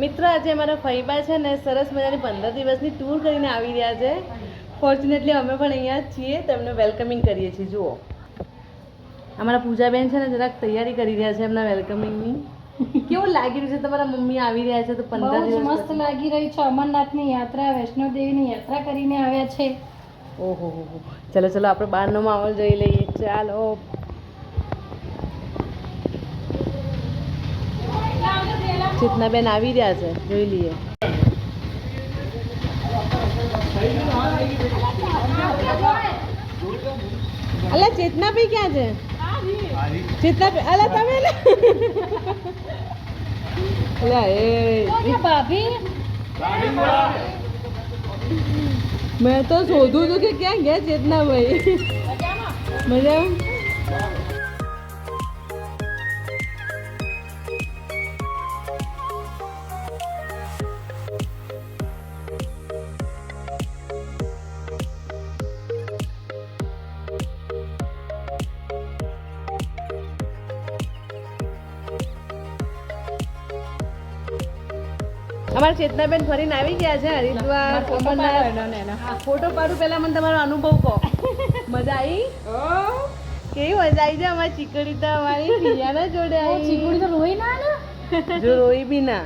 મિત્રો આજે અમારા ફઈબા છે ને સરસ મજાની 15 દિવસની ટૂર કરીને આવી રહ્યા છે. ફોર્ચ્યુનેટલી અમે પણ અહીંયા જ છીએ, તેમને વેલકમિંગ કરીએ છીએ. જુઓ અમારા પૂજાબેન છે ને જરાક તૈયારી કરી રહ્યા છે એમના વેલકમિંગની. કેવું લાગી રહ્યું છે તમારા મમ્મી આવી રહ્યા છે તો 15 દિવસ મસ્ત લાગી રહી છે. અમરનાથની યાત્રા, વૈષ્ણોદેવીની યાત્રા કરીને આવ્યા છે. ઓહો હો, ચલો ચલો આપણે બહારનો માહોલ જોઈ લઈએ. ચાલો ચેતનાબેન આવી રહ્યા છે, જોઈ લઈએ. અલા ચેતનાભાઈ ક્યાં છે? ચેતનાભાઈ અલા તમે અલા એ ભાભી મેં તો શોધું છું કે ક્યાં ગયા ચેતનાભાઈ. મજા અમારા ચેતનાબેન ફરીને આવી ગયા છે હરિદ્વાર. ફોટો પાડું પહેલા મને તમારો અનુભવ કહો. મજા આવી? કેવી મજા આવી છે? અમારી ચીકડી તો અમારી પિયાના જોડે આવી. ચીકુડી તો રોઈ ના ને, જો રોઈ બી ના.